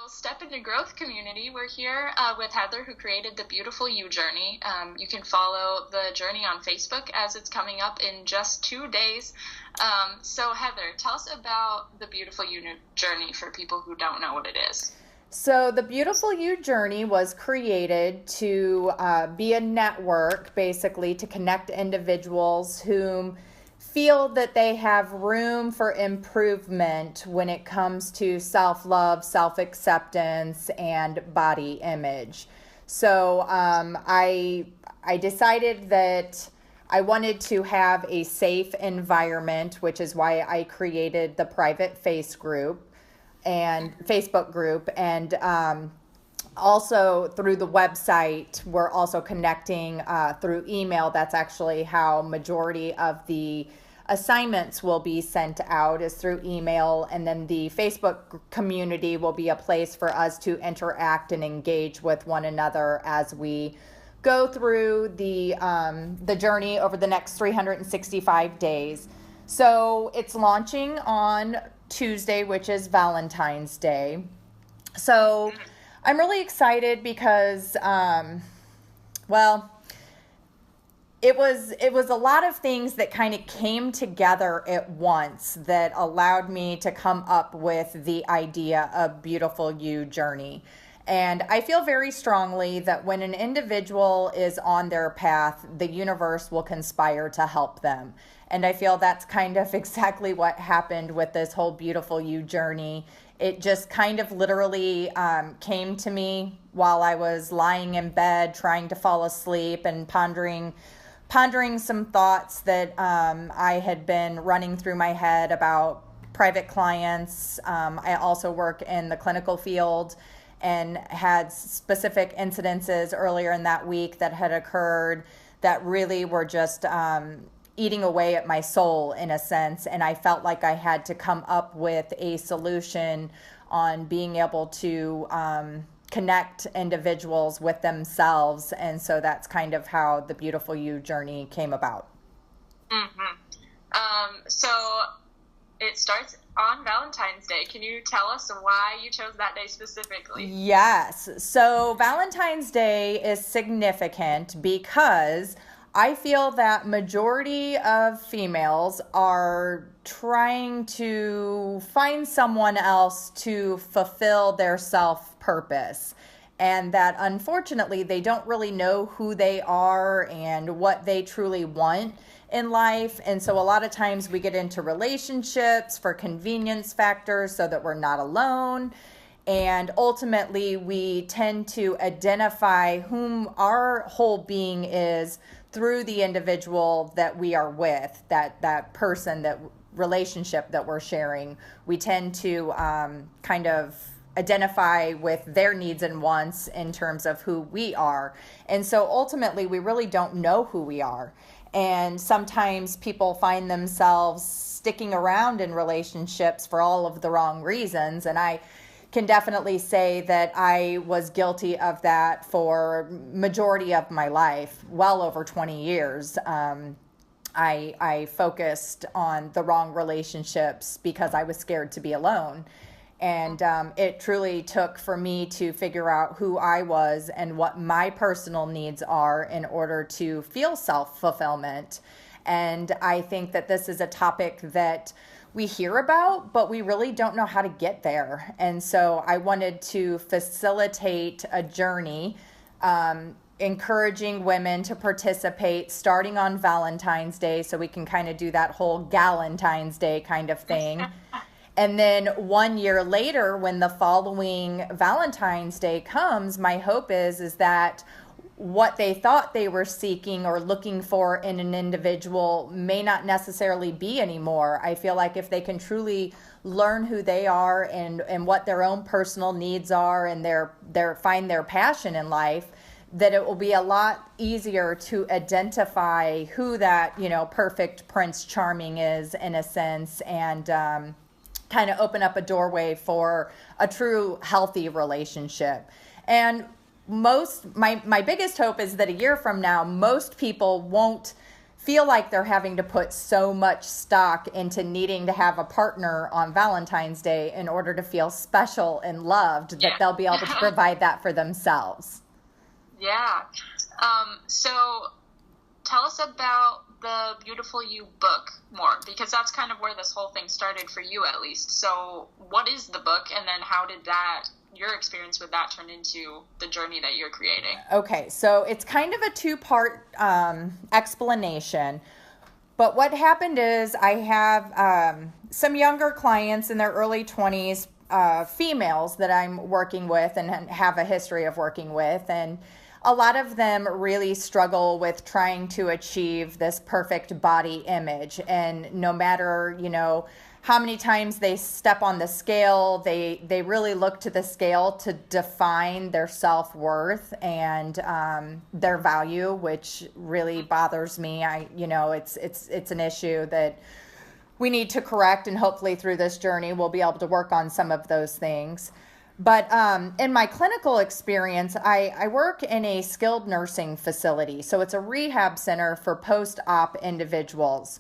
Step into Growth community. We're here with Heather, who created the Beautiful You Journey. You can follow the journey on Facebook as it's coming up in just 2 days. So Heather, tell us about the Beautiful You Journey for people who don't know what it is. So the Beautiful You Journey was created to be a network, basically, to connect individuals whom feel that they have room for improvement when it comes to self-love, self-acceptance, and body image. So I decided that I wanted to have a safe environment, which is why I created the private Facebook group, and also through the website. We're also connecting through email. That's actually how majority of the assignments will be sent out, is through email, and then the Facebook community will be a place for us to interact and engage with one another as we go through the journey over the next 365 days. So it's launching on Tuesday, which is Valentine's Day. So I'm really excited because, it was a lot of things that kind of came together at once that allowed me to come up with the idea of Beautiful You Journey. And I feel very strongly that when an individual is on their path, the universe will conspire to help them. And I feel that's kind of exactly what happened with this whole Beautiful You Journey. It just kind of literally came to me while I was lying in bed trying to fall asleep and pondering some thoughts that I had been running through my head about private clients. I also work in the clinical field and had specific incidences earlier in that week that had occurred that really were just eating away at my soul in a sense. And I felt like I had to come up with a solution on being able to connect individuals with themselves. And so that's kind of how the Beautiful You Journey came about. So it starts on Valentine's Day. Can you tell us why you chose that day specifically? Yes. So Valentine's Day is significant because I feel that majority of females are trying to find someone else to fulfill their self-purpose, and that unfortunately they don't really know who they are and what they truly want in life. And so a lot of times we get into relationships for convenience factors so that we're not alone. And ultimately we tend to identify whom our whole being is through the individual that we are with, that person, that relationship that we're sharing. We tend to kind of identify with their needs and wants in terms of who we are. And so ultimately we really don't know who we are. And sometimes people find themselves sticking around in relationships for all of the wrong reasons. And I can definitely say that I was guilty of that for majority of my life, well over 20 years. I focused on the wrong relationships because I was scared to be alone. And it truly took for me to figure out who I was and what my personal needs are in order to feel self-fulfillment. And I think that this is a topic that we hear about, but we really don't know how to get there. And so I wanted to facilitate a journey, encouraging women to participate starting on Valentine's Day, so we can kind of do that whole Galentine's Day kind of thing. And then 1 year later, when the following Valentine's Day comes, my hope is that what they thought they were seeking or looking for in an individual may not necessarily be anymore. I feel like if they can truly learn who they are and what their own personal needs are and find their passion in life, that it will be a lot easier to identify who that, perfect Prince Charming is in a sense, and kind of open up a doorway for a true healthy relationship. And my biggest hope is that a year from now, most people won't feel like they're having to put so much stock into needing to have a partner on Valentine's Day in order to feel special and loved, that they'll be able to provide that for themselves. Yeah. So tell us about the Beautiful You book more, because that's kind of where this whole thing started for you, at least. So what is the book, and then how did your experience with that turn into the journey that you're creating? Okay, so it's kind of a two-part explanation. But what happened is I have some younger clients in their early 20s, females that I'm working with and have a history of working with. And a lot of them really struggle with trying to achieve this perfect body image. And no matter, how many times they step on the scale, they really look to the scale to define their self-worth and their value, which really bothers me. It's an issue that we need to correct, and hopefully through this journey we'll be able to work on some of those things. But in my clinical experience, I work in a skilled nursing facility. So it's a rehab center for post-op individuals.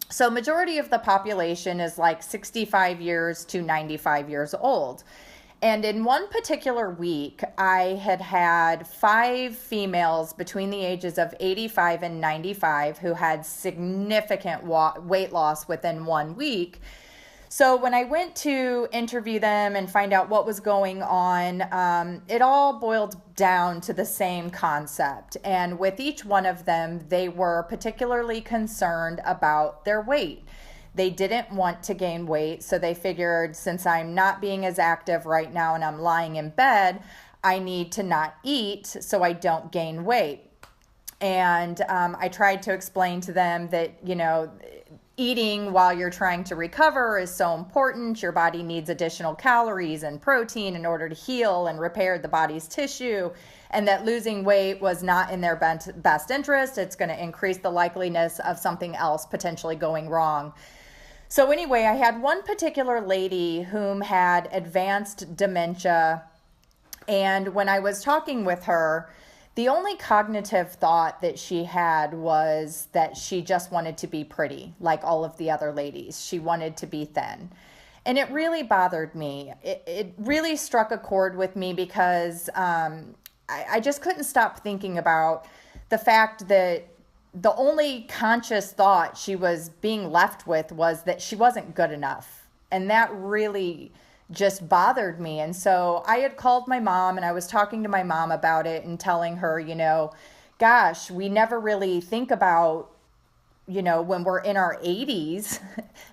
So majority of the population is like 65 years to 95 years old. And in one particular week, I had 5 females between the ages of 85 and 95 who had significant weight loss within 1 week. So when I went to interview them and find out what was going on, it all boiled down to the same concept. And with each one of them, they were particularly concerned about their weight. They didn't want to gain weight, so they figured, since I'm not being as active right now and I'm lying in bed, I need to not eat so I don't gain weight. And I tried to explain to them that, eating while you're trying to recover is so important. Your body needs additional calories and protein in order to heal and repair the body's tissue, and that losing weight was not in their best interest. It's going to increase the likeliness of something else potentially going wrong. So anyway, I had one particular lady whom had advanced dementia, and when I was talking with her, the only cognitive thought that she had was that she just wanted to be pretty, like all of the other ladies. She wanted to be thin. And it really bothered me. It really struck a chord with me because I just couldn't stop thinking about the fact that the only conscious thought she was being left with was that she wasn't good enough. And that really just bothered me. And so I had called my mom, and I was talking to my mom about it and telling her, gosh, we never really think about, when we're in our 80s,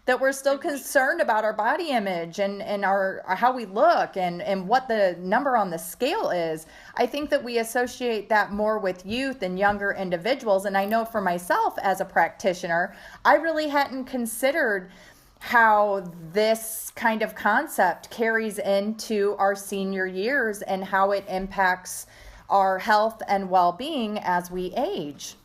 that we're still concerned about our body image and our how we look and what the number on the scale is. I think that we associate that more with youth and younger individuals. And I know for myself as a practitioner, I really hadn't considered how this kind of concept carries into our senior years and how it impacts our health and well-being as we age.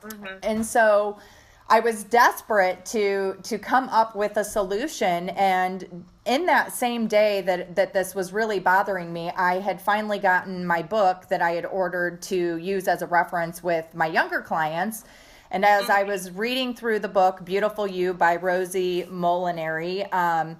Mm-hmm. And so I was desperate to come up with a solution. And in that same day that this was really bothering me, I had finally gotten my book that I had ordered to use as a reference with my younger clients. And as I was reading through the book, Beautiful You by Rosie Molinari,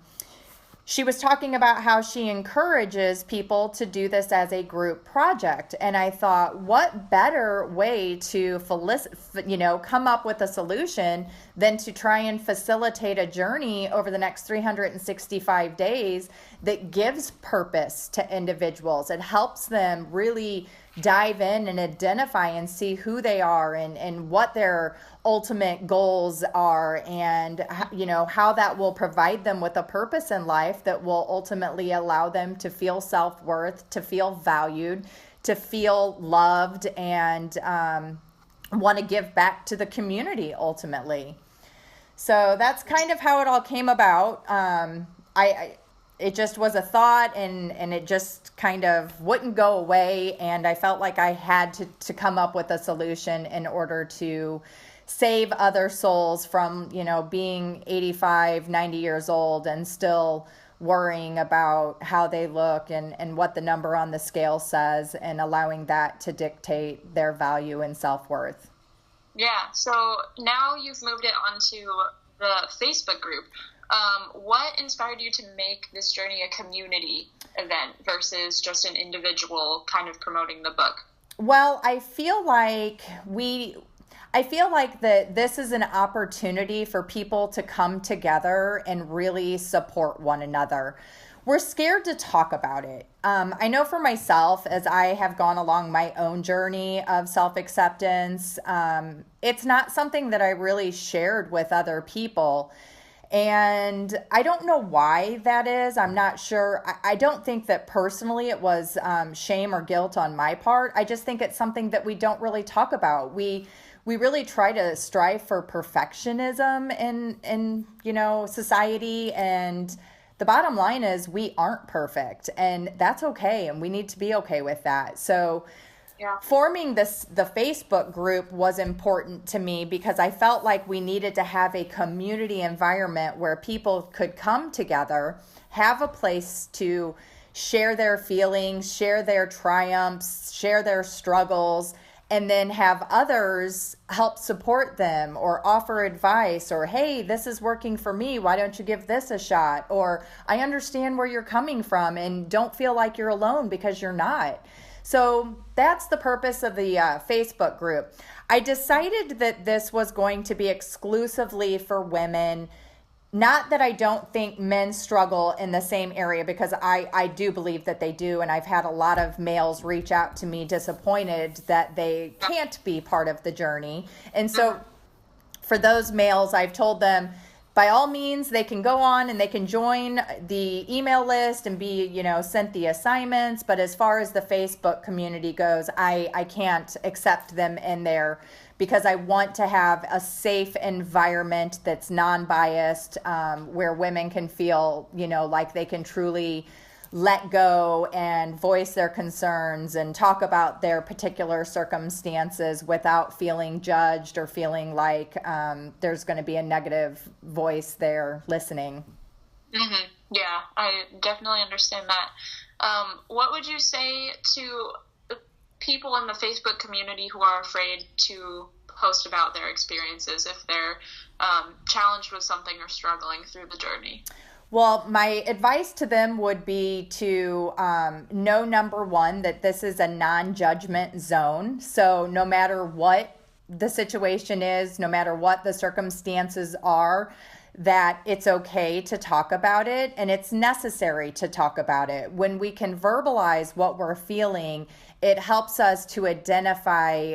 she was talking about how she encourages people to do this as a group project. And I thought, what better way to come up with a solution than to try and facilitate a journey over the next 365 days that gives purpose to individuals. It helps them really dive in and identify and see who they are and what their ultimate goals are, and how that will provide them with a purpose in life that will ultimately allow them to feel self-worth, to feel valued, to feel loved, and want to give back to the community ultimately. So that's kind of how it all came about. It just was a thought, and it just kind of wouldn't go away. And I felt like I had to come up with a solution in order to save other souls from, being 85, 90 years old and still worrying about how they look and what the number on the scale says, and allowing that to dictate their value and self-worth. Yeah. So now you've moved it onto the Facebook group. What inspired you to make this journey a community event versus just an individual kind of promoting the book? Well, I feel like that this is an opportunity for people to come together and really support one another. We're scared to talk about it. I know for myself, as I have gone along my own journey of self acceptance, it's not something that I really shared with other people. And I don't know why that is. I'm not sure. I don't think that personally it was shame or guilt on my part. I just think it's something that we don't really talk about. We really try to strive for perfectionism in society, and the bottom line is we aren't perfect, and that's okay, and we need to be okay with that. So Yeah. forming the Facebook group was important to me because I felt like we needed to have a community environment where people could come together, have a place to share their feelings, share their triumphs, share their struggles, and then have others help support them or offer advice, or hey, this is working for me, why don't you give this a shot, or I understand where you're coming from and don't feel like you're alone, because you're not. So that's the purpose of the Facebook group. I decided that this was going to be exclusively for women. Not that I don't think men struggle in the same area, because I do believe that they do. And I've had a lot of males reach out to me disappointed that they can't be part of the journey. And so for those males, I've told them, by all means, they can go on and they can join the email list and be, sent the assignments. But as far as the Facebook community goes, I can't accept them in there, because I want to have a safe environment that's non-biased, where women can feel, like they can truly let go and voice their concerns and talk about their particular circumstances without feeling judged or feeling like there's going to be a negative voice there listening. Mm-hmm. Yeah, I definitely understand that. What would you say to people in the Facebook community who are afraid to post about their experiences if they're challenged with something or struggling through the journey? Well, my advice to them would be to know, number one, that this is a non-judgment zone. So no matter what the situation is, no matter what the circumstances are, that it's okay to talk about it, and it's necessary to talk about it. When we can verbalize what we're feeling, it helps us to identify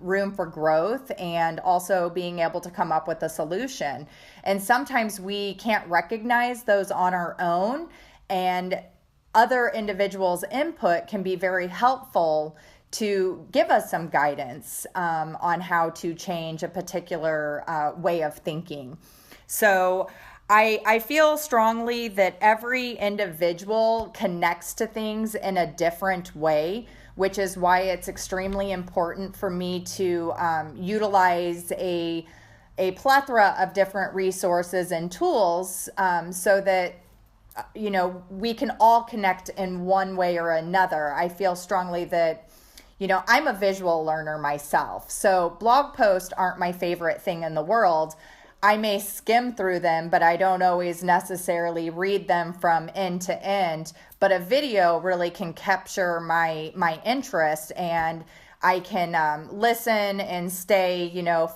room for growth and also being able to come up with a solution. And sometimes we can't recognize those on our own, and other individuals' input can be very helpful to give us some guidance on how to change a particular way of thinking. So I feel strongly that every individual connects to things in a different way, which is why it's extremely important for me to utilize a plethora of different resources and tools, so that we can all connect in one way or another. I feel strongly that I'm a visual learner myself, so blog posts aren't my favorite thing in the world. I may skim through them, but I don't always necessarily read them from end to end. But a video really can capture my interest, and I can listen and stay,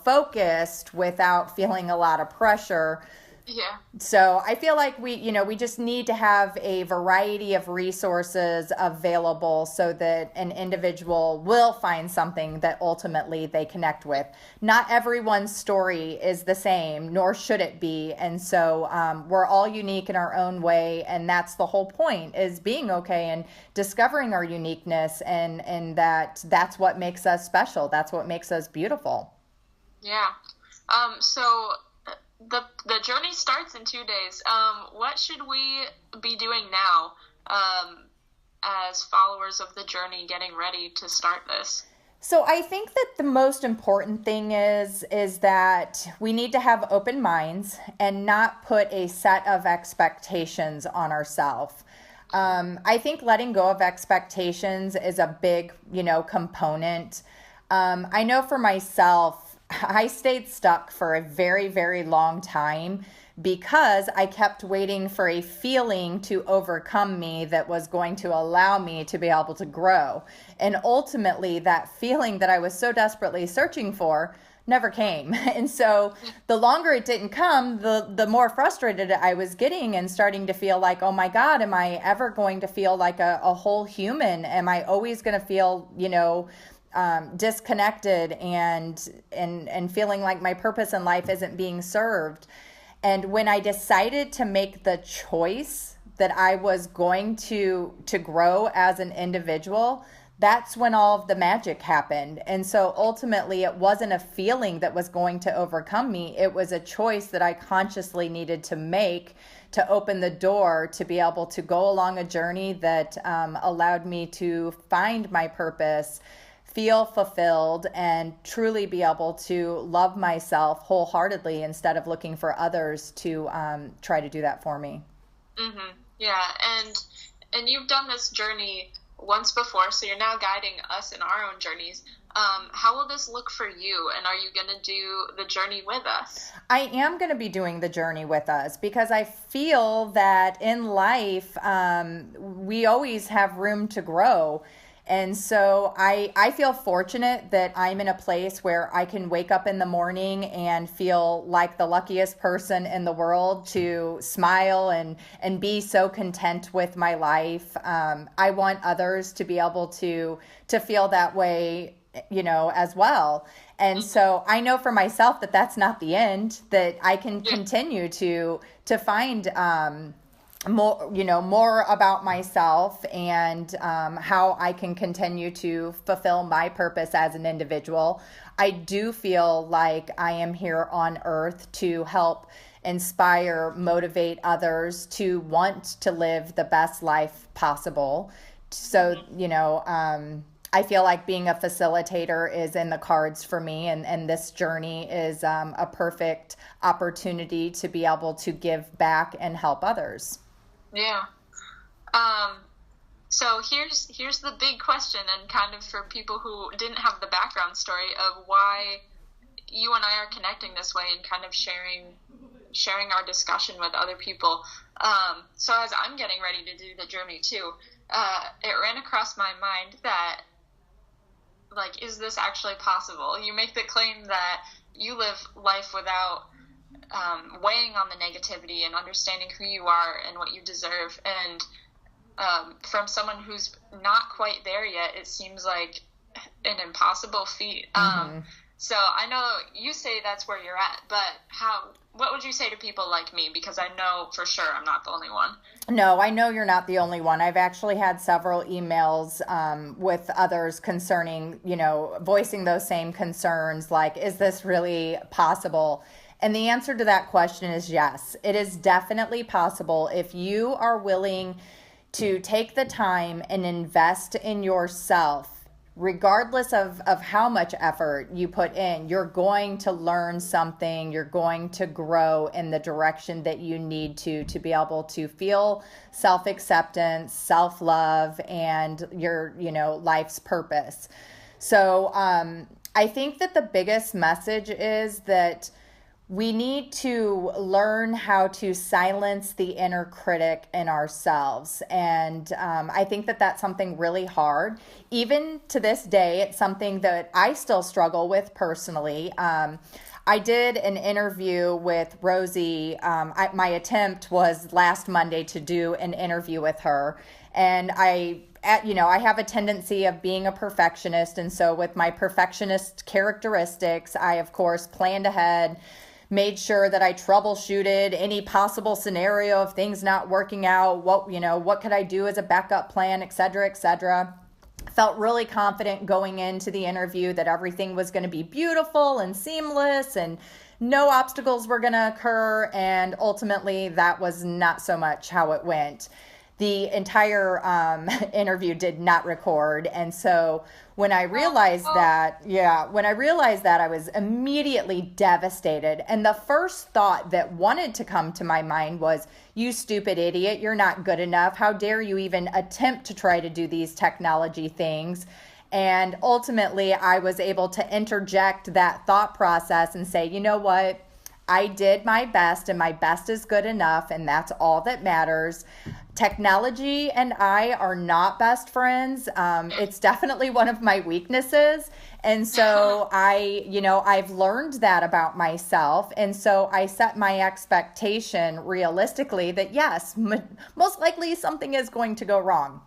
focused without feeling a lot of pressure. Yeah. So I feel like we just need to have a variety of resources available so that an individual will find something that ultimately they connect with. Not everyone's story is the same, nor should it be. And so we're all unique in our own way. And that's the whole point, is being okay and discovering our uniqueness, and that's what makes us special. That's what makes us beautiful. Yeah. So the journey starts in 2 days. What should we be doing now as followers of the journey, getting ready to start this? So I think that the most important thing is that we need to have open minds and not put a set of expectations on ourselves. I think letting go of expectations is a big, component. I know for myself, I stayed stuck for a very, very long time because I kept waiting for a feeling to overcome me that was going to allow me to be able to grow. And ultimately, that feeling that I was so desperately searching for never came. And so the longer it didn't come, the more frustrated I was getting and starting to feel like, oh my God, am I ever going to feel like a whole human? Am I always going to feel, disconnected and feeling like my purpose in life isn't being served? And when I decided to make the choice that I was going to grow as an individual, that's when all of the magic happened. And so ultimately, it wasn't a feeling that was going to overcome me. It was a choice that I consciously needed to make to open the door to be able to go along a journey that allowed me to find my purpose, feel fulfilled, and truly be able to love myself wholeheartedly instead of looking for others to try to do that for me. Mm-hmm. Yeah, and you've done this journey once before, so you're now guiding us in our own journeys. How will this look for you, and are you going to do the journey with us? I am going to be doing the journey with us because I feel that in life, we always have room to grow. And so I feel fortunate that I'm in a place where I can wake up in the morning and feel like the luckiest person in the world to smile and be so content with my life. I want others to be able to feel that way, as well. And so I know for myself that that's not the end, that I can continue to find more about myself and how I can continue to fulfill my purpose as an individual. I do feel like I am here on earth to help inspire, motivate others to want to live the best life possible. So, I feel like being a facilitator is in the cards for me, and this journey is a perfect opportunity to be able to give back and help others. Yeah. So here's the big question, and kind of for people who didn't have the background story of why you and I are connecting this way and kind of sharing our discussion with other people. So as I'm getting ready to do the journey too, it ran across my mind that, like, is this actually possible? You make the claim that you live life without weighing on the negativity and understanding who you are and what you deserve. And from someone who's not quite there yet, it seems like an impossible feat. So I know you say that's where you're at, but what would you say to people like me? Because I know for sure I'm not the only one. No, I know you're not the only one. I've actually had several emails with others concerning, voicing those same concerns, like, is this really possible? And the answer to that question is yes. It is definitely possible if you are willing to take the time and invest in yourself. Regardless of how much effort you put in, you're going to learn something. You're going to grow in the direction that you need to be able to feel self-acceptance, self-love, and your, life's purpose. So I think that the biggest message is that we need to learn how to silence the inner critic in ourselves. And I think that that's something really hard. Even to this day, it's something that I still struggle with personally. I did an interview with Rosie. My attempt was last Monday to do an interview with her. And I have a tendency of being a perfectionist. And so with my perfectionist characteristics, I, of course, planned ahead, made sure that I troubleshooted any possible scenario of things not working out, what could I do as a backup plan, et cetera, et cetera. Felt really confident going into the interview that everything was going to be beautiful and seamless and no obstacles were going to occur. And ultimately, that was not so much how it went. The entire interview did not record. And so when I realized that, I was immediately devastated. And the first thought that wanted to come to my mind was, you stupid idiot, you're not good enough. How dare you even attempt to try to do these technology things? And ultimately, I was able to interject that thought process and say, you know what? I did my best, and my best is good enough, and that's all that matters. Technology and I are not best friends. It's definitely one of my weaknesses. And so I've learned that about myself. And so I set my expectation realistically that yes, most likely something is going to go wrong.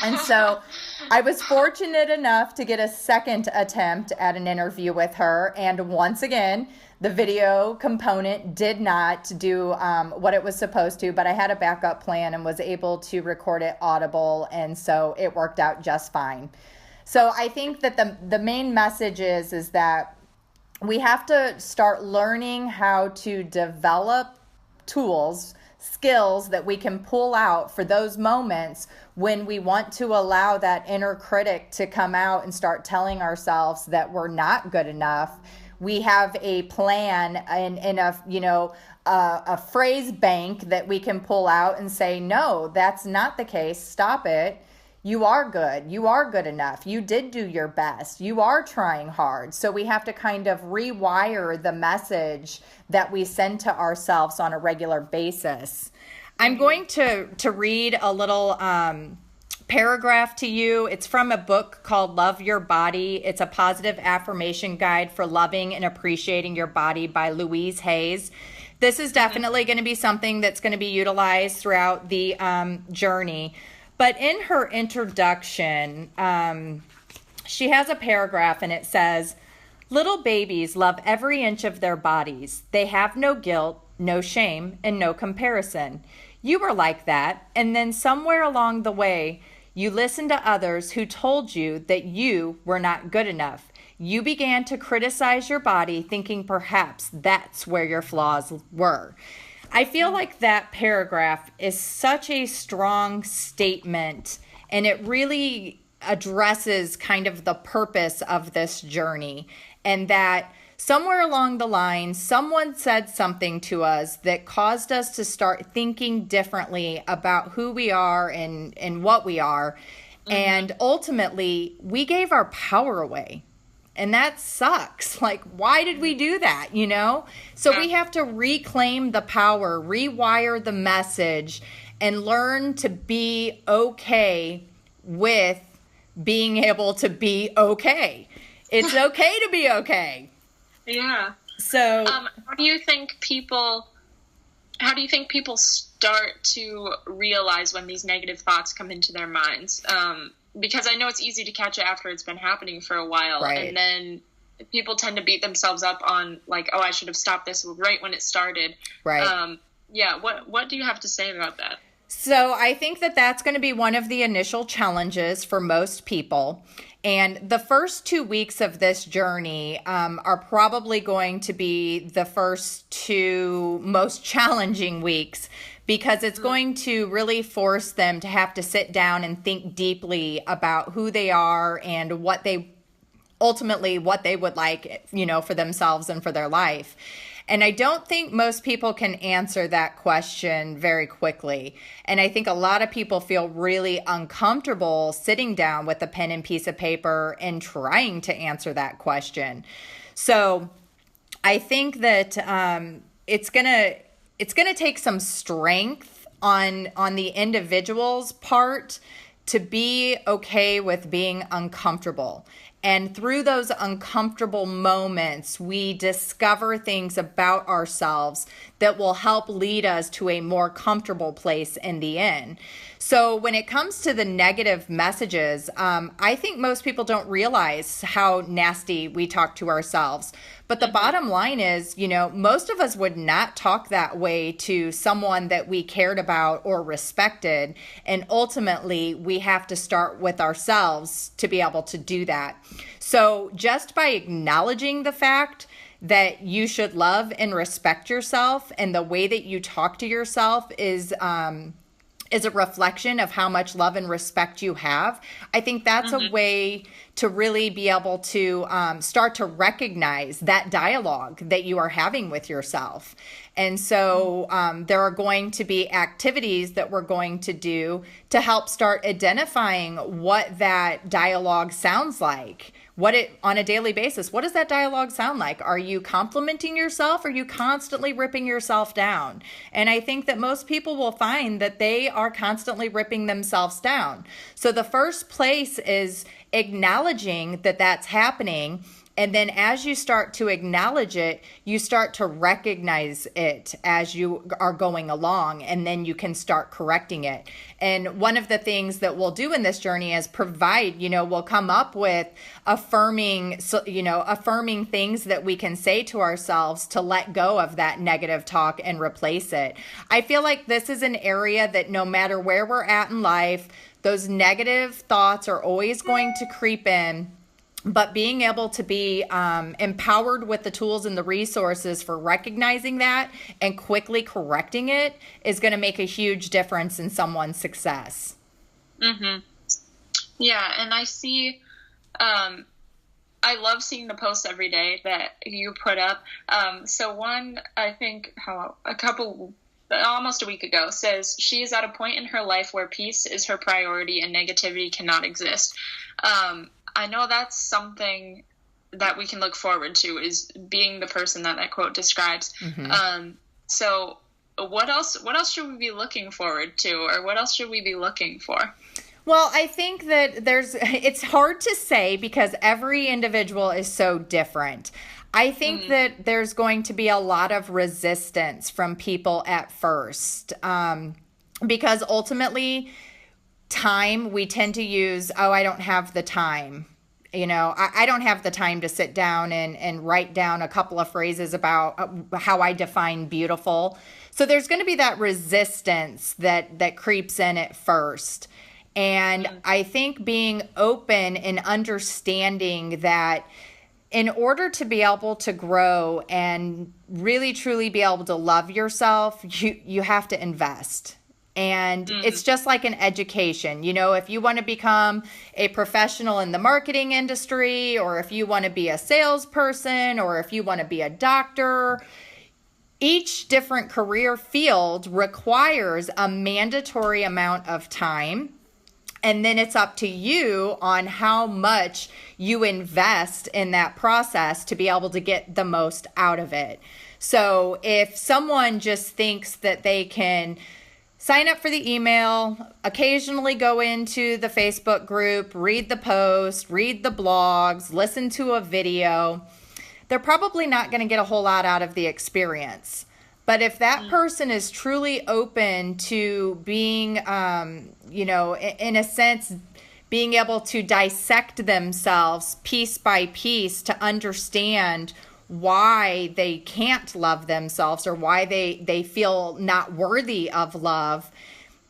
And so I was fortunate enough to get a second attempt at an interview with her. And once again, the video component did not do what it was supposed to, but I had a backup plan and was able to record it audible. And so it worked out just fine. So I think that the main message is that we have to start learning how to develop tools, skills that we can pull out for those moments when we want to allow that inner critic to come out and start telling ourselves that we're not good enough. We have a plan and a phrase bank that we can pull out and say, no, that's not the case. Stop it. You are good. You are good enough. You did do your best. You are trying hard. So we have to kind of rewire the message that we send to ourselves on a regular basis. I'm going to read a little paragraph to you. It's from a book called Love Your Body. It's a positive affirmation guide for loving and appreciating your body by Louise Hayes. This is definitely going to be something that's going to be utilized throughout the journey. But in her introduction, she has a paragraph and it says, "Little babies love every inch of their bodies. They have no guilt, no shame, and no comparison. You were like that, and then somewhere along the way, you listened to others who told you that you were not good enough. You began to criticize your body, thinking perhaps that's where your flaws were." I feel like that paragraph is such a strong statement, and it really addresses kind of the purpose of this journey, and that somewhere along the line, someone said something to us that caused us to start thinking differently about who we are and what we are. Mm-hmm. And ultimately, we gave our power away. And that sucks. Like, why did we do that, you know? So we have to reclaim the power, rewire the message, and learn to be okay with being able to be okay. It's okay to be okay. Yeah. So how do you think people start to realize when these negative thoughts come into their minds? Because I know it's easy to catch it after it's been happening for a while. Right. And then people tend to beat themselves up on like, oh, I should have stopped this right when it started. Right. What do you have to say about that? So I think that that's going to be one of the initial challenges for most people. And the first 2 weeks of this journey are probably going to be the first 2 most challenging weeks, because it's going to really force them to have to sit down and think deeply about who they are and what they would like, you know, for themselves and for their life. And I don't think most people can answer that question very quickly. And I think a lot of people feel really uncomfortable sitting down with a pen and piece of paper and trying to answer that question. So I think that it's gonna take some strength on the individual's part to be okay with being uncomfortable. And through those uncomfortable moments, we discover things about ourselves that will help lead us to a more comfortable place in the end. So when it comes to the negative messages, I think most people don't realize how nasty we talk to ourselves. But the bottom line is, you know, most of us would not talk that way to someone that we cared about or respected. And ultimately, we have to start with ourselves to be able to do that. So just by acknowledging the fact that you should love and respect yourself, and the way that you talk to yourself is a reflection of how much love and respect you have, I think that's a way to really be able to start to recognize that dialogue that you are having with yourself. And so there are going to be activities that we're going to do to help start identifying what that dialogue sounds like. On a daily basis, what does that dialogue sound like? Are you complimenting yourself? Or are you constantly ripping yourself down? And I think that most people will find that they are constantly ripping themselves down. So the first place is acknowledging that that's happening. And then as you start to acknowledge it, you start to recognize it as you are going along, and then you can start correcting it. And one of the things that we'll do in this journey is provide, we'll come up with affirming things that we can say to ourselves to let go of that negative talk and replace it. I feel like this is an area that no matter where we're at in life, those negative thoughts are always going to creep in. But being able to be empowered with the tools and the resources for recognizing that and quickly correcting it is going to make a huge difference in someone's success. Mm-hmm. Yeah, and I see, I love seeing the posts every day that you put up. So one, I think, almost a week ago, says she is at a point in her life where peace is her priority and negativity cannot exist. I know that's something that we can look forward to, is being the person that quote describes. Mm-hmm. So what else should we be looking forward to, or what else should we be looking for? Well, I think that it's hard to say because every individual is so different. I think that there's going to be a lot of resistance from people at first, because ultimately time, we tend to use, I don't have the time. I don't have the time to sit down and write down a couple of phrases about how I define beautiful. So there's going to be that resistance that creeps in at first. And I think being open and understanding that in order to be able to grow and really truly be able to love yourself, you have to invest. And it's just like an education. If you want to become a professional in the marketing industry, or if you want to be a salesperson, or if you want to be a doctor, each different career field requires a mandatory amount of time. And then it's up to you on how much you invest in that process to be able to get the most out of it. So if someone just thinks that they can sign up for the email, occasionally go into the Facebook group, read the post, read the blogs, listen to a video, they're probably not going to get a whole lot out of the experience. But if that person is truly open to being, in a sense, being able to dissect themselves piece by piece to understand why they can't love themselves or why they feel not worthy of love,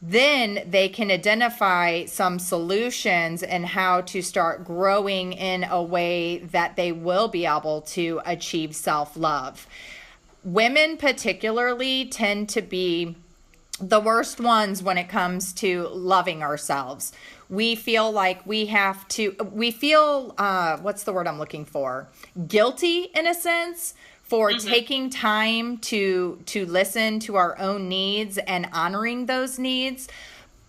then they can identify some solutions and how to start growing in a way that they will be able to achieve self-love. Women particularly tend to be the worst ones when it comes to loving ourselves. We feel like we feel, what's the word I'm looking for? Guilty in a sense for taking time to listen to our own needs and honoring those needs.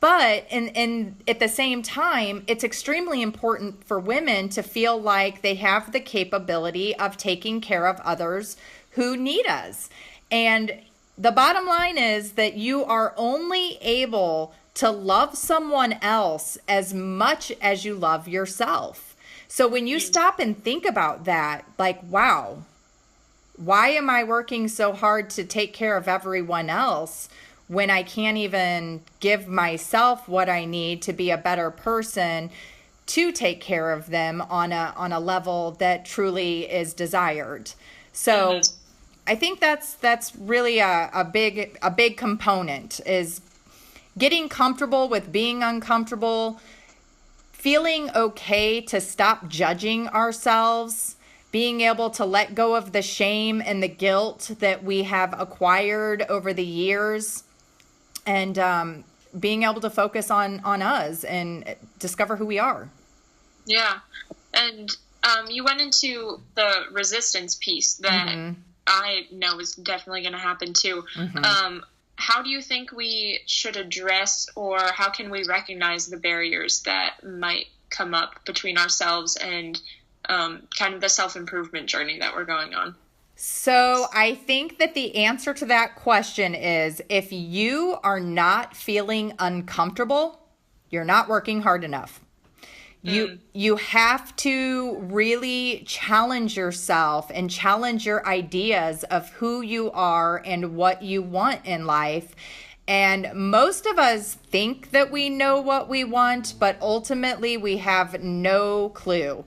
But at the same time, it's extremely important for women to feel like they have the capability of taking care of others who need us. And the bottom line is that you are only able to love someone else as much as you love yourself. So when you stop and think about that, like, wow, why am I working so hard to take care of everyone else when I can't even give myself what I need to be a better person to take care of them on a level that truly is desired? So I think that's really a big component, is getting comfortable with being uncomfortable, feeling okay to stop judging ourselves, being able to let go of the shame and the guilt that we have acquired over the years, and being able to focus on us and discover who we are. Yeah. And you went into the resistance piece that I know is definitely going to happen too. How do you think we should address, or how can we recognize the barriers that might come up between ourselves and kind of the self-improvement journey that we're going on? So I think that the answer to that question is, if you are not feeling uncomfortable, you're not working hard enough. You have to really challenge yourself and challenge your ideas of who you are and what you want in life. And most of us think that we know what we want, but ultimately we have no clue.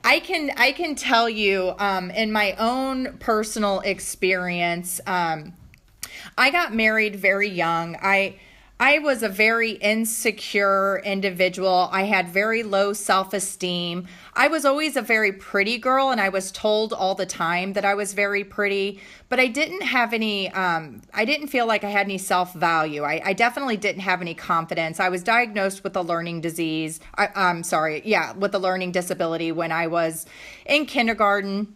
I can tell you in my own personal experience, I got married very young. I was a very insecure individual. I had very low self-esteem. I was always a very pretty girl, and I was told all the time that I was very pretty, but I didn't have any, I didn't feel like I had any self-value. I definitely didn't have any confidence. I was diagnosed with a learning disease. With a learning disability when I was in kindergarten.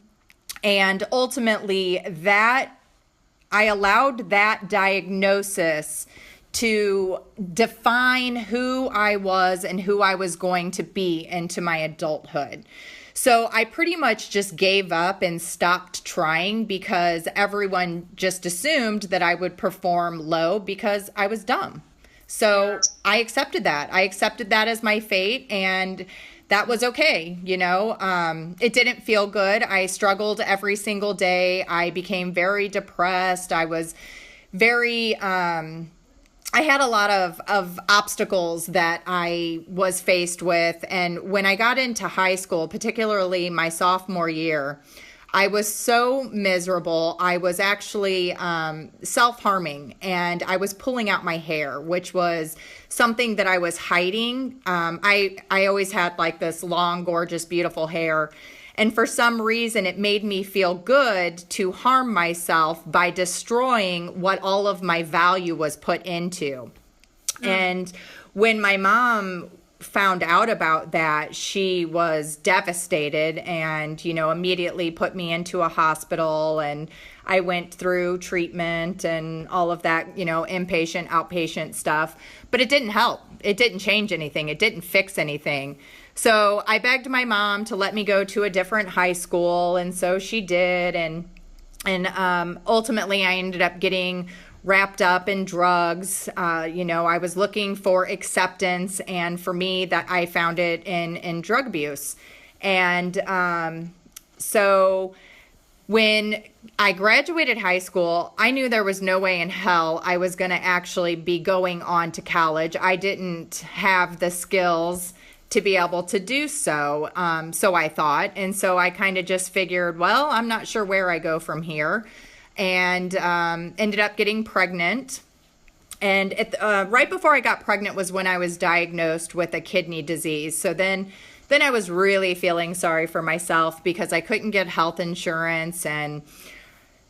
And ultimately I allowed that diagnosis to define who I was and who I was going to be into my adulthood. So I pretty much just gave up and stopped trying because everyone just assumed that I would perform low because I was dumb. So I accepted that. I accepted that as my fate, and that was okay. It didn't feel good. I struggled every single day. I became very depressed. I was very, I had a lot of obstacles that I was faced with. And when I got into high school, particularly my sophomore year, I was so miserable. I was actually self-harming, and I was pulling out my hair, which was something that I was hiding. I always had like this long, gorgeous, beautiful hair. And for some reason, it made me feel good to harm myself by destroying what all of my value was put into. And when my mom found out about that, she was devastated and, immediately put me into a hospital, and I went through treatment and all of that, inpatient, outpatient stuff. But it didn't help. It didn't change anything. It didn't fix anything. So I begged my mom to let me go to a different high school, and so she did. And ultimately, I ended up getting wrapped up in drugs. I was looking for acceptance, and for me, that I found it in drug abuse. And so when I graduated high school, I knew there was no way in hell I was going to actually be going on to college. I didn't have the skills to be able to do so. So I thought, and so I kind of just figured, well, I'm not sure where I go from here, and ended up getting pregnant. And right before I got pregnant was when I was diagnosed with a kidney disease. So then I was really feeling sorry for myself because I couldn't get health insurance. And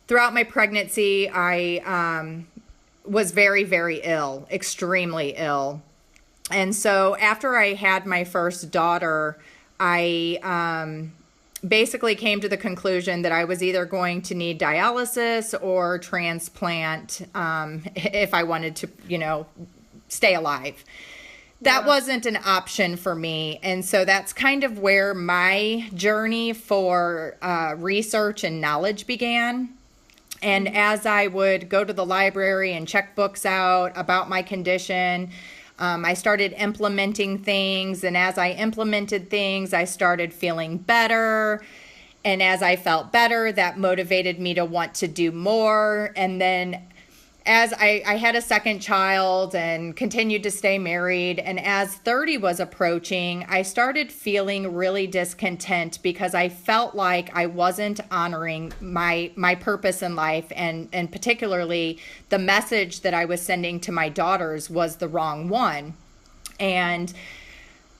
throughout my pregnancy, I was very, very ill, extremely ill. And so after I had my first daughter, I basically came to the conclusion that I was either going to need dialysis or transplant if I wanted to, stay alive. That wasn't an option for me. And so that's kind of where my journey for research and knowledge began. And as I would go to the library and check books out about my condition, I started implementing things, and as I implemented things, I started feeling better. And as I felt better, that motivated me to want to do more. And then as I had a second child and continued to stay married, and as 30 was approaching, I started feeling really discontent because I felt like I wasn't honoring my purpose in life, and particularly the message that I was sending to my daughters was the wrong one. And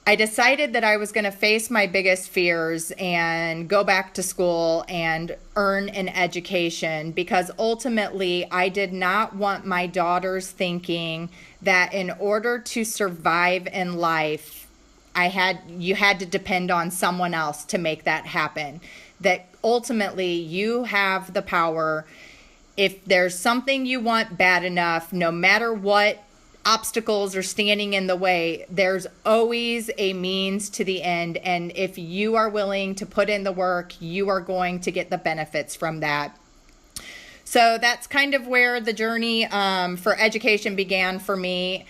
I decided that I was going to face my biggest fears and go back to school and earn an education, because ultimately I did not want my daughters thinking that in order to survive in life, you had to depend on someone else to make that happen. That ultimately you have the power. If there's something you want bad enough, no matter what obstacles are standing in the way, there's always a means to the end. And if you are willing to put in the work, you are going to get the benefits from that. So that's kind of where the journey for education began for me.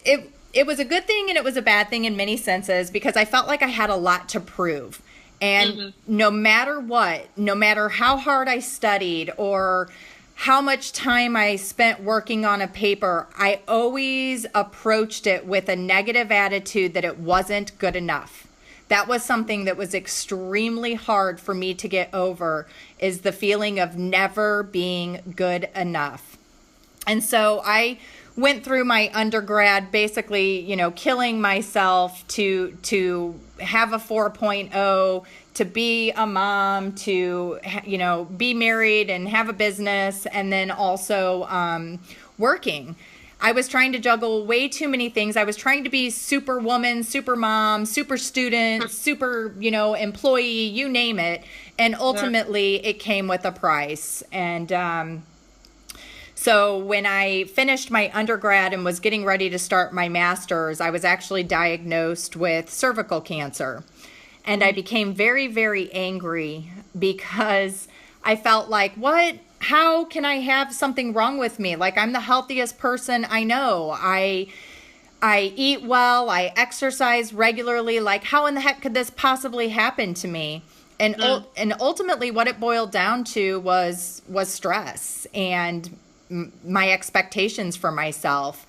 It was a good thing and it was a bad thing in many senses, because I felt like I had a lot to prove. And no matter what, no matter how hard I studied or how much time I spent working on a paper, I always approached it with a negative attitude that it wasn't good enough. That was something that was extremely hard for me to get over, is the feeling of never being good enough. And so I went through my undergrad basically, killing myself to have a 4.0, to be a mom, to, be married and have a business, and then also working. I was trying to juggle way too many things. I was trying to be super woman, super mom, super student, super, employee, you name it. And ultimately it came with a price. And so when I finished my undergrad and was getting ready to start my master's, I was actually diagnosed with cervical cancer. And I became very, very angry because I felt like, how can I have something wrong with me? Like, I'm the healthiest person I know. I eat well, I exercise regularly. Like, how in the heck could this possibly happen to me? And ultimately what it boiled down to was stress and my expectations for myself.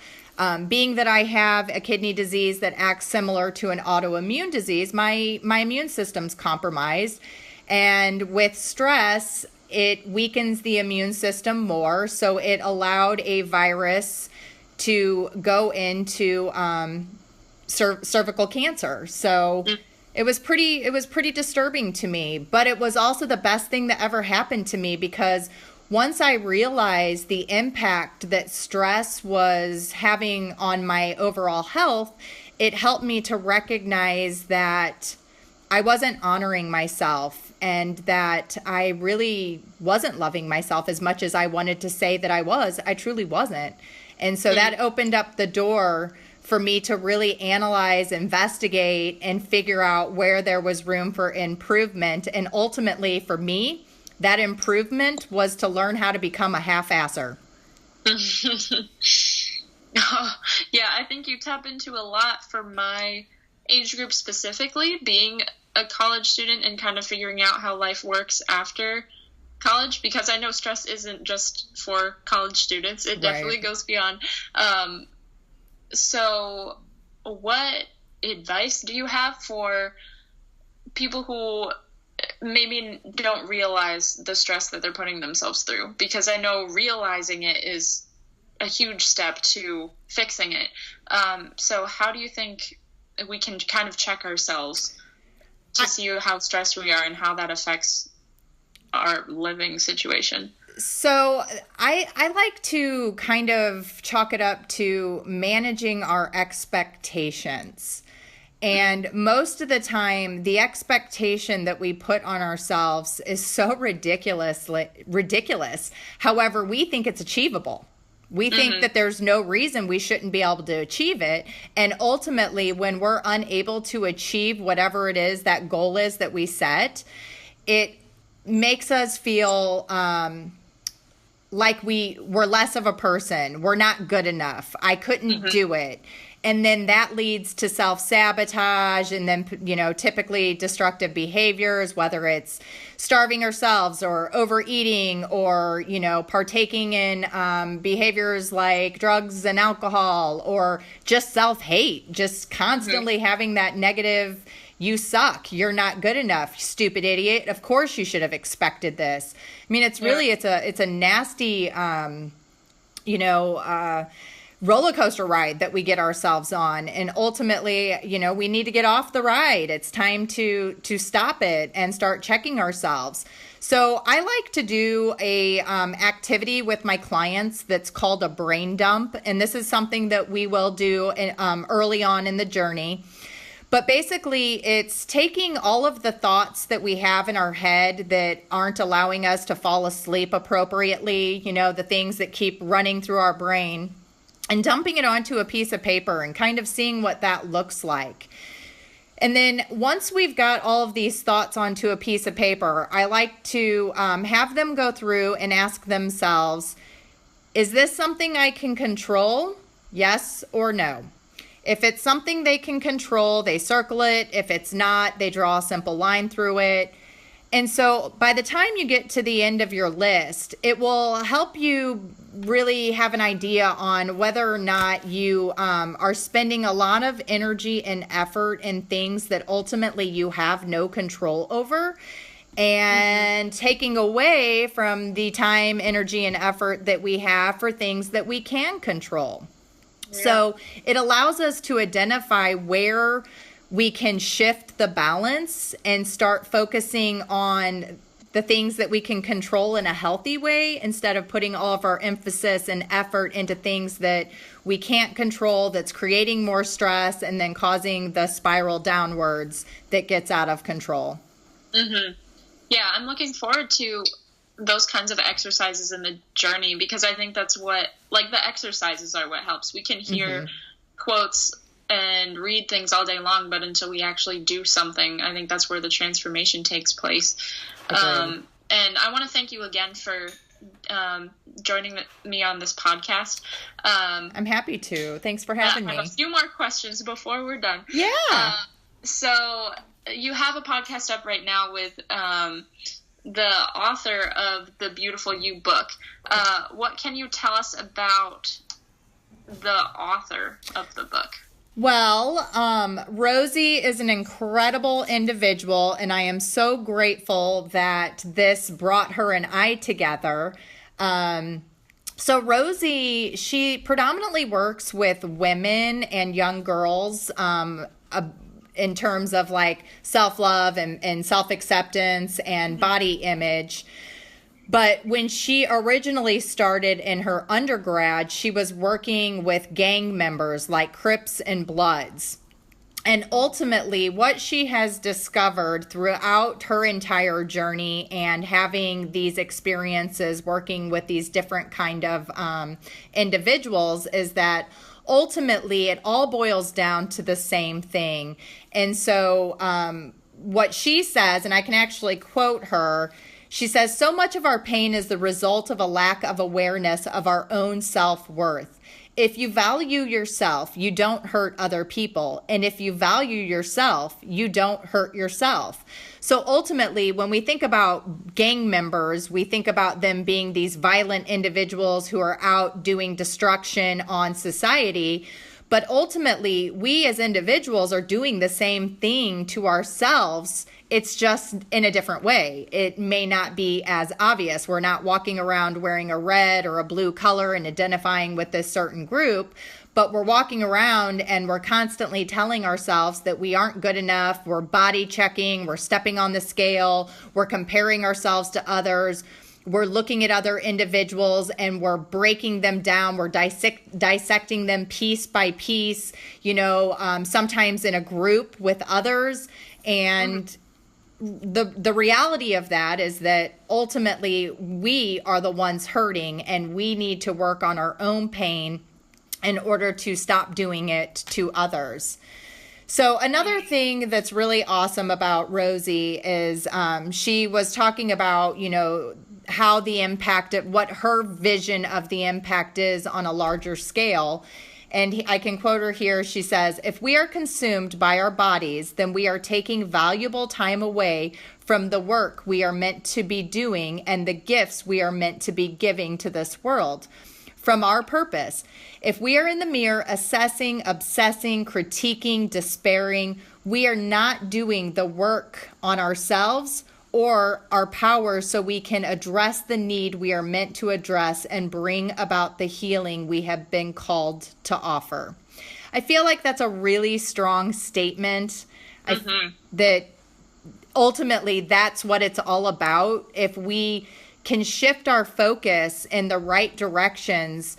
Being that I have a kidney disease that acts similar to an autoimmune disease, my immune system's compromised. And with stress, it weakens the immune system more. So it allowed a virus to go into cervical cancer. So it was pretty disturbing to me. But it was also the best thing that ever happened to me, because once I realized the impact that stress was having on my overall health, it helped me to recognize that I wasn't honoring myself and that I really wasn't loving myself as much as I wanted to say that I was. I truly wasn't. And so that opened up the door for me to really analyze, investigate, and figure out where there was room for improvement. And ultimately, for me, that improvement was to learn how to become a half-asser. Yeah, I think you tap into a lot for my age group specifically, being a college student and kind of figuring out how life works after college, because I know stress isn't just for college students. It definitely goes beyond. So what advice do you have for people who maybe don't realize the stress that they're putting themselves through? Because I know realizing it is a huge step to fixing it. So how do you think we can kind of check ourselves to see how stressed we are and how that affects our living situation? So I like to kind of chalk it up to managing our expectations. And most of the time, the expectation that we put on ourselves is so ridiculous. However, we think it's achievable. We think that there's no reason we shouldn't be able to achieve it. And ultimately, when we're unable to achieve whatever it is that goal is that we set, it makes us feel like we're less of a person. We're not good enough. I couldn't do it. And then that leads to self-sabotage and then, typically destructive behaviors, whether it's starving ourselves or overeating or, partaking in behaviors like drugs and alcohol, or just self-hate, just constantly having that negative, you suck, you're not good enough, stupid idiot, of course you should have expected this. I mean, it's really, it's a nasty, roller coaster ride that we get ourselves on. And ultimately, we need to get off the ride. It's time to stop it and start checking ourselves. So I like to do a activity with my clients that's called a brain dump. And this is something that we will do early on in the journey. But basically, it's taking all of the thoughts that we have in our head that aren't allowing us to fall asleep appropriately, the things that keep running through our brain, and dumping it onto a piece of paper and kind of seeing what that looks like. And then once we've got all of these thoughts onto a piece of paper, I like to have them go through and ask themselves, is this something I can control? Yes or no? If it's something they can control, they circle it. If it's not, they draw a simple line through it. And so by the time you get to the end of your list, it will help you really have an idea on whether or not you are spending a lot of energy and effort in things that ultimately you have no control over, and taking away from the time, energy, and effort that we have for things that we can control. Yeah. So it allows us to identify where we can shift the balance and start focusing on the things that we can control in a healthy way, instead of putting all of our emphasis and effort into things that we can't control, that's creating more stress and then causing the spiral downwards that gets out of control. Mm-hmm. Yeah, I'm looking forward to those kinds of exercises in the journey, because I think that's what, like, the exercises are what helps. We can hear quotes and read things all day long, but until we actually do something, I think that's where the transformation takes place. And I want to thank you again for joining me on this podcast. I'm happy to. Thanks for having me. I have a few more questions before we're done. Yeah. So you have a podcast up right now with the author of the Beautiful You book. What can you tell us about the author of the book? Well, Rosie is an incredible individual, and I am so grateful that this brought her and I together. So Rosie, she predominantly works with women and young girls in terms of like self-love and self-acceptance and body image. But when she originally started in her undergrad, she was working with gang members like Crips and Bloods. And ultimately, what she has discovered throughout her entire journey and having these experiences working with these different kind of individuals is that ultimately it all boils down to the same thing. And so what she says, and I can actually quote her, she says, "So much of our pain is the result of a lack of awareness of our own self-worth. If you value yourself, you don't hurt other people. And if you value yourself, you don't hurt yourself." So ultimately, when we think about gang members, we think about them being these violent individuals who are out doing destruction on society. But ultimately, we as individuals are doing the same thing to ourselves. It's just in a different way. It may not be as obvious. We're not walking around wearing a red or a blue color and identifying with this certain group, but we're walking around and we're constantly telling ourselves that we aren't good enough. We're body checking, we're stepping on the scale, we're comparing ourselves to others. We're looking at other individuals and we're breaking them down. We're dissecting them piece by piece, sometimes in a group with others. And the reality of that is that ultimately we are the ones hurting, and we need to work on our own pain in order to stop doing it to others. So another thing that's really awesome about Rosie is she was talking about, how the impact, what her vision of the impact is on a larger scale. And I can quote her here. She says, "If we are consumed by our bodies, then we are taking valuable time away from the work we are meant to be doing and the gifts we are meant to be giving to this world. From our purpose. If we are in the mirror assessing, obsessing, critiquing, despairing, we are not doing the work on ourselves or our power so we can address the need we are meant to address and bring about the healing we have been called to offer." I feel like that's a really strong statement. That ultimately that's what it's all about. If we can shift our focus in the right directions,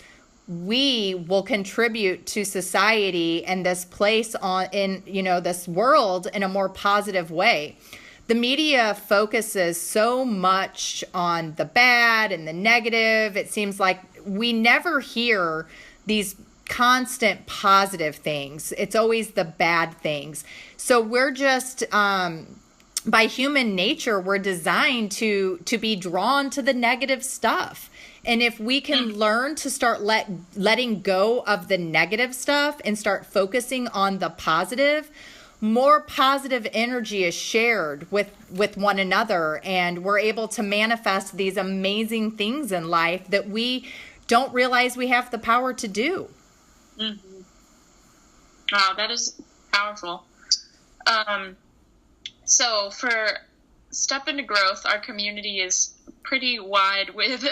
we will contribute to society and this place in this world in a more positive way. The media focuses so much on the bad and the negative. It seems like we never hear these constant positive things. It's always the bad things. So we're just, by human nature, we're designed to be drawn to the negative stuff. And if we can learn to start letting go of the negative stuff and start focusing on the positive, more positive energy is shared with one another, and we're able to manifest these amazing things in life that we don't realize we have the power to do. Mm-hmm. Wow, that is powerful. So for Step into Growth, our community is pretty wide with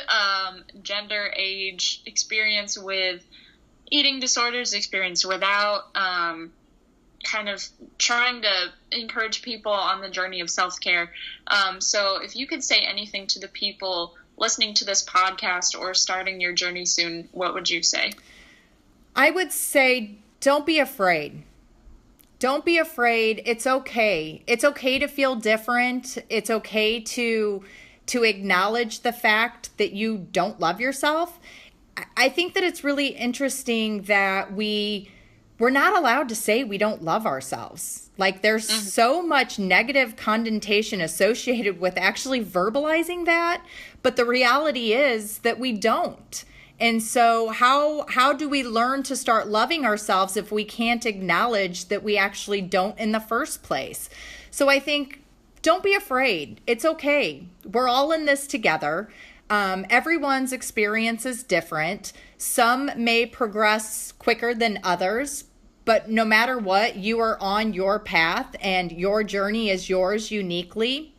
gender, age, experience with eating disorders, experience without, kind of trying to encourage people on the journey of self-care. So if you could say anything to the people listening to this podcast or starting your journey soon, what would you say? I would say, don't be afraid. Don't be afraid. It's okay. It's okay to feel different. It's okay to acknowledge the fact that you don't love yourself. I think that it's really interesting that we're not allowed to say we don't love ourselves. Like there's so much negative connotation associated with actually verbalizing that, but the reality is that we don't. And so how do we learn to start loving ourselves if we can't acknowledge that we actually don't in the first place? So I think, don't be afraid. It's okay. We're all in this together. Everyone's experience is different. Some may progress quicker than others, but no matter what, you are on your path and your journey is yours uniquely.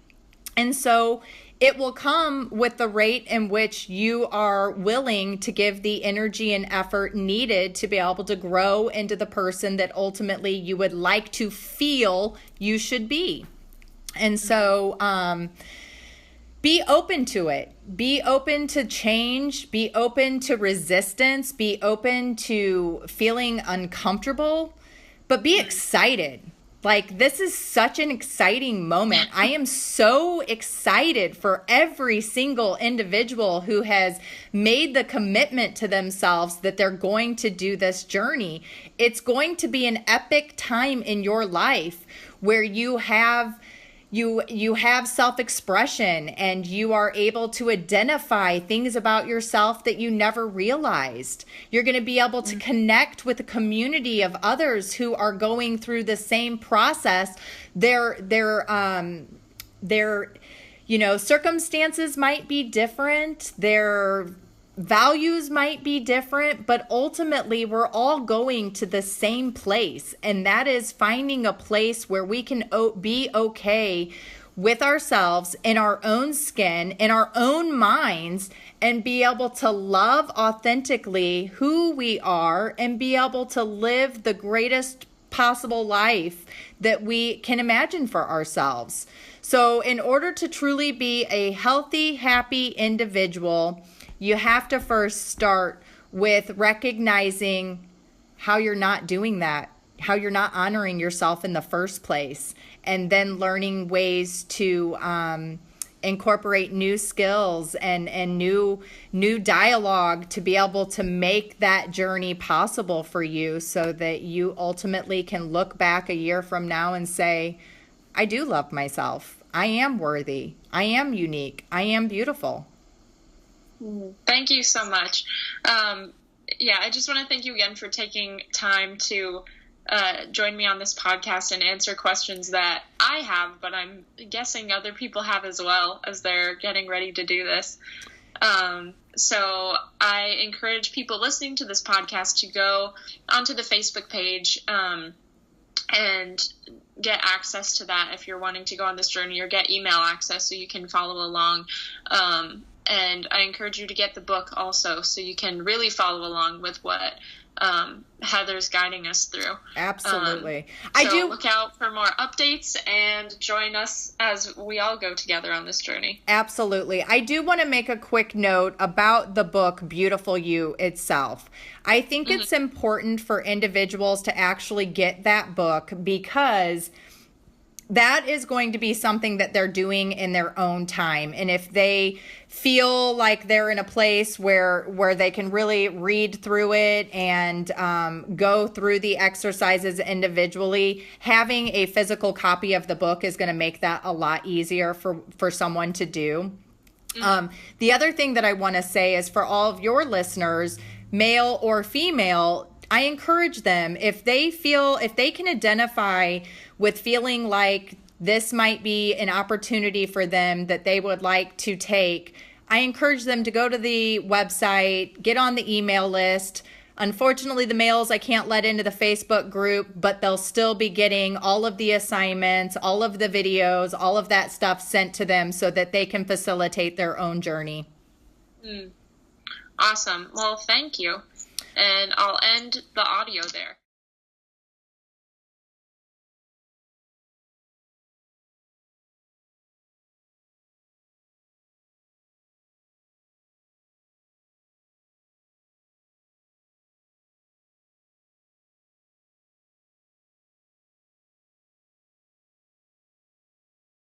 And so it will come with the rate in which you are willing to give the energy and effort needed to be able to grow into the person that ultimately you would like to feel you should be. And so be open to it. Be open to change. Be open to resistance. Be open to feeling uncomfortable, but be excited. Like, this is such an exciting moment. I am so excited for every single individual who has made the commitment to themselves that they're going to do this journey. It's going to be an epic time in your life where you have self-expression and you are able to identify things about yourself that you never realized. You're going to be able to connect with a community of others who are going through the same process. Their circumstances might be different. Their values might be different, but ultimately we're all going to the same place, and that is finding a place where we can be okay with ourselves in our own skin, in our own minds, and be able to love authentically who we are and be able to live the greatest possible life that we can imagine for ourselves. So in order to truly be a healthy, happy individual, you have to first start with recognizing how you're not doing that, how you're not honoring yourself in the first place, and then learning ways to incorporate new skills and new dialogue to be able to make that journey possible for you so that you ultimately can look back a year from now and say, I do love myself. I am worthy. I am unique. I am beautiful. Thank you so much. I just want to thank you again for taking time to join me on this podcast and answer questions that I have, but I'm guessing other people have as well as they're getting ready to do this. So I encourage people listening to this podcast to go onto the Facebook page and get access to that if you're wanting to go on this journey, or get email access so you can follow along. And I encourage you to get the book also so you can really follow along with what Heather's guiding us through. Absolutely. So look out for more updates and join us as we all go together on this journey. Absolutely. I do want to make a quick note about the book Beautiful You itself. I think it's important for individuals to actually get that book, because that is going to be something that they're doing in their own time. And if they feel like they're in a place where they can really read through it and go through the exercises individually, having a physical copy of the book is going to make that a lot easier for someone to do. The other thing that I want to say is, for all of your listeners, male or female, I encourage them, if they can identify with feeling like this might be an opportunity for them that they would like to take, I encourage them to go to the website, get on the email list. Unfortunately, the males I can't let into the Facebook group, but they'll still be getting all of the assignments, all of the videos, all of that stuff sent to them so that they can facilitate their own journey. Awesome. Well, thank you. And I'll end the audio there.